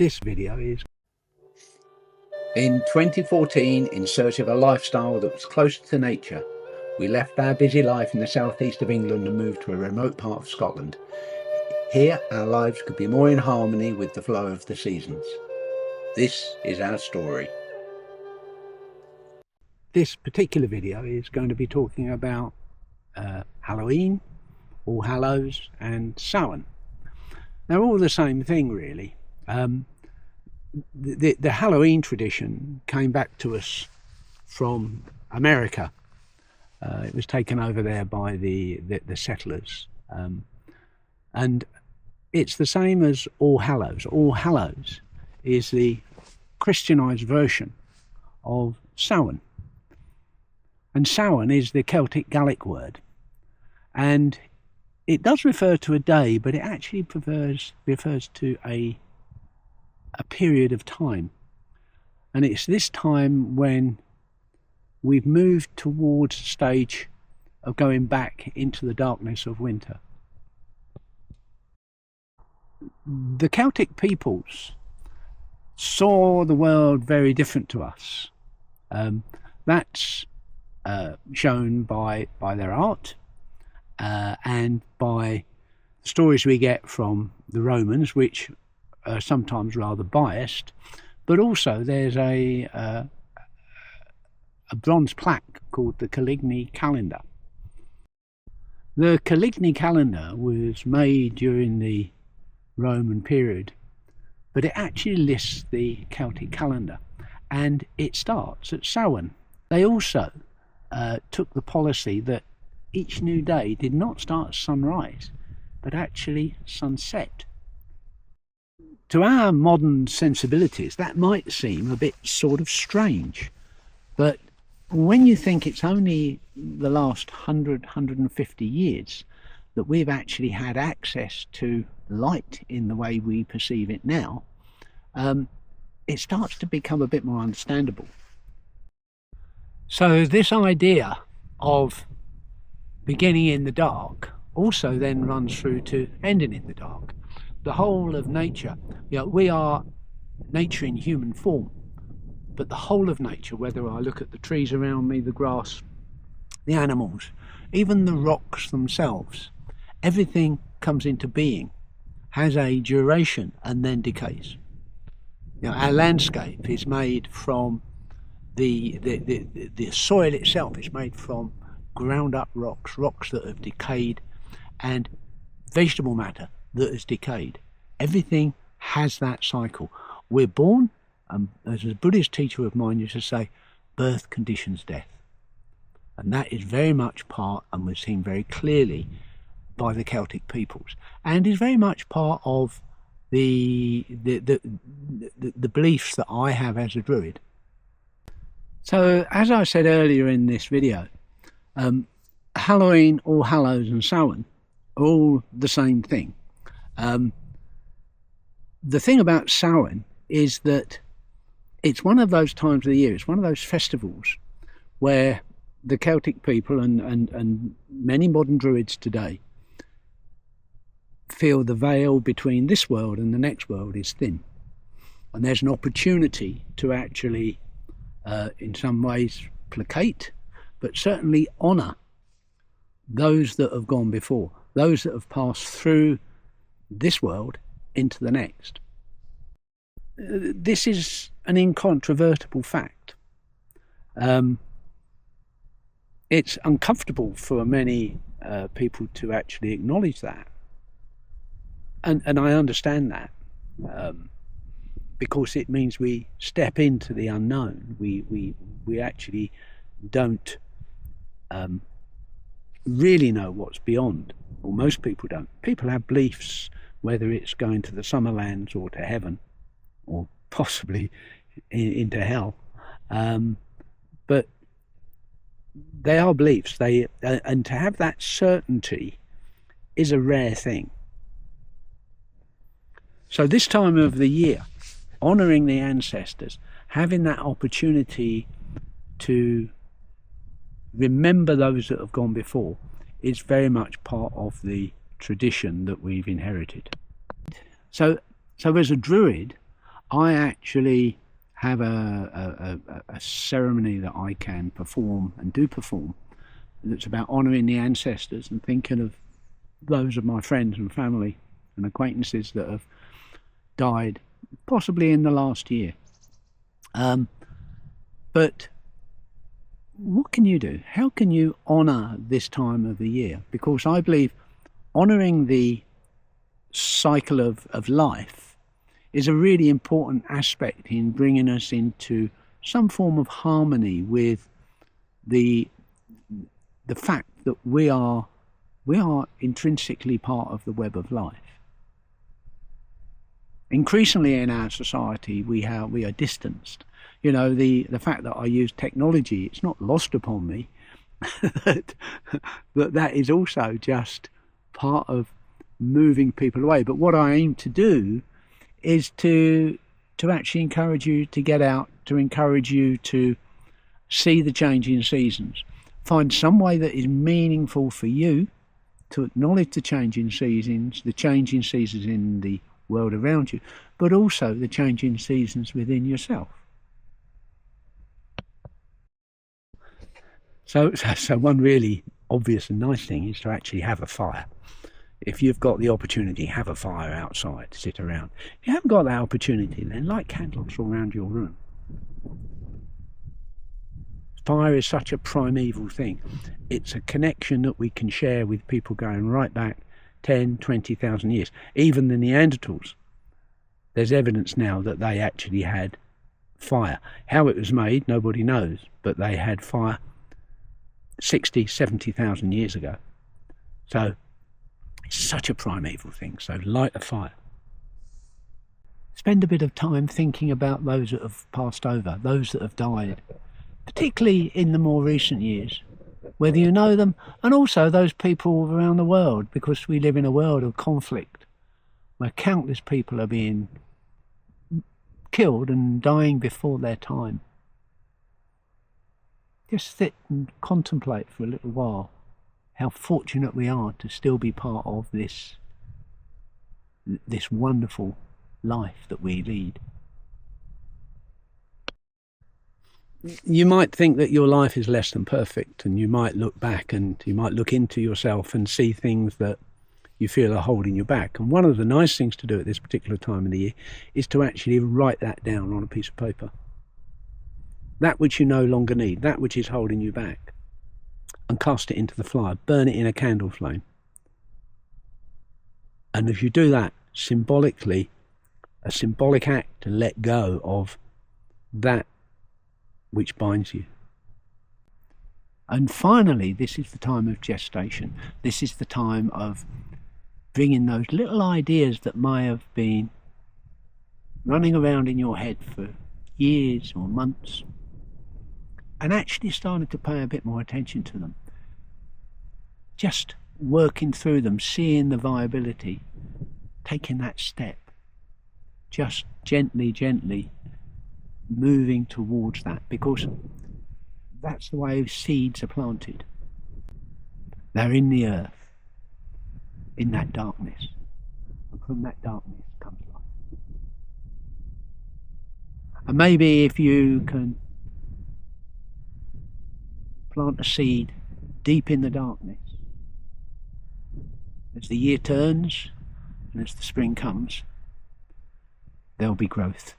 This video is in 2014, in search of a lifestyle that was closer to nature, we left our busy life in the southeast of England and moved to a remote part of Scotland. Here, our lives could be more in harmony with the flow of the seasons. This is our story. This particular video is going to be talking about Halloween, All Hallows and Samhain. They're all the same thing, really. The Halloween tradition came back to us from America. It was taken over there by the settlers, and it's the same as All Hallows. All Hallows is the Christianized version of Samhain, and Samhain is the Celtic Gaelic word, and it does refer to a day, but it actually refers to a period of time. And it's this time when we've moved towards a stage of going back into the darkness of winter. The Celtic peoples saw the world very different to us. That's shown by their art and by stories we get from the Romans, which are sometimes rather biased, but also there's a bronze plaque called the Caligni calendar. The Caligni calendar was made during the Roman period, but it actually lists the Celtic calendar, and it starts at Samhain. They also took the policy that each new day did not start at sunrise, but actually sunset. To our modern sensibilities, that might seem a bit sort of strange, but when you think it's only the last 150 years that we've actually had access to light in the way we perceive it now, it starts to become a bit more understandable. So this idea of beginning in the dark also then runs through to ending in the dark. The whole of nature, we are nature in human form, but the whole of nature, whether I look at the trees around me, the grass, the animals, even the rocks themselves, everything comes into being, has a duration and then decays. Our landscape is made from the soil itself is made from ground up rocks that have decayed, and vegetable matter that has decayed. Everything has that cycle. We're born, as a Buddhist teacher of mine used to say, birth conditions death. And that is very much part, and was seen very clearly by the Celtic peoples, and is very much part of the beliefs that I have as a Druid. So, as I said earlier in this video, Halloween, All Hallows and Samhain are all the same thing. The thing about Samhain is that it's one of those times of the year, it's one of those festivals where the Celtic people and many modern Druids today feel the veil between this world and the next world is thin. And there's an opportunity to actually, in some ways, placate, but certainly honour those that have gone before, those that have passed through this world into the next. This is an incontrovertible fact. It's uncomfortable for many people to actually acknowledge that, and I understand that, because it means we step into the unknown. We actually don't really know what's beyond, or most people don't. People have beliefs, whether it's going to the summer lands or to heaven, or possibly into hell, but they are beliefs. And to have that certainty is a rare thing. So this time of the year, honouring the ancestors, having that opportunity to remember those that have gone before, is very much part of the tradition that we've inherited. So as a Druid, I actually have a ceremony that I can perform and do perform that's about honouring the ancestors and thinking of those of my friends and family and acquaintances that have died possibly in the last year. But what can you do? How can you honour this time of the year? Because I believe honouring the cycle of life is a really important aspect in bringing us into some form of harmony with the fact that we are intrinsically part of the web of life. Increasingly in our society, we are distanced. You know, the fact that I use technology, it's not lost upon me that is also just part of moving people away. But what I aim to do is to actually encourage you to get out, to encourage you to see the changing seasons. Find some way that is meaningful for you to acknowledge the changing seasons in the world around you, but also the changing seasons within yourself. So one really obvious and nice thing is to actually have a fire. If you've got the opportunity, have a fire outside, sit around. If you haven't got that opportunity, then light candles all around your room. Fire is such a primeval thing. It's a connection that we can share with people going right back 10, 20,000 years. Even the Neanderthals, there's evidence now that they actually had fire. How it was made, nobody knows, but they had fire 60, 70,000 years ago. So it's such a primeval thing. So light a fire. Spend a bit of time thinking about those that have passed over, those that have died, particularly in the more recent years, whether you know them, and also those people around the world, because we live in a world of conflict where countless people are being killed and dying before their time. Just sit and contemplate for a little while how fortunate we are to still be part of this wonderful life that we lead. You might think that your life is less than perfect, and you might look back and you might look into yourself and see things that you feel are holding you back. And one of the nice things to do at this particular time of the year is to actually write that down on a piece of paper. That which you no longer need, that which is holding you back, and cast it into the fire, burn it in a candle flame. And if you do that symbolically, a symbolic act to let go of that which binds you. And finally, this is the time of gestation. This is the time of bringing those little ideas that may have been running around in your head for years or months, and actually starting to pay a bit more attention to them. Just working through them, seeing the viability, taking that step, just gently moving towards that, because that's the way seeds are planted. They're in the earth, in that darkness, and from that darkness comes light. And maybe if you can plant a seed deep in the darkness, as the year turns and as the spring comes, there'll be growth.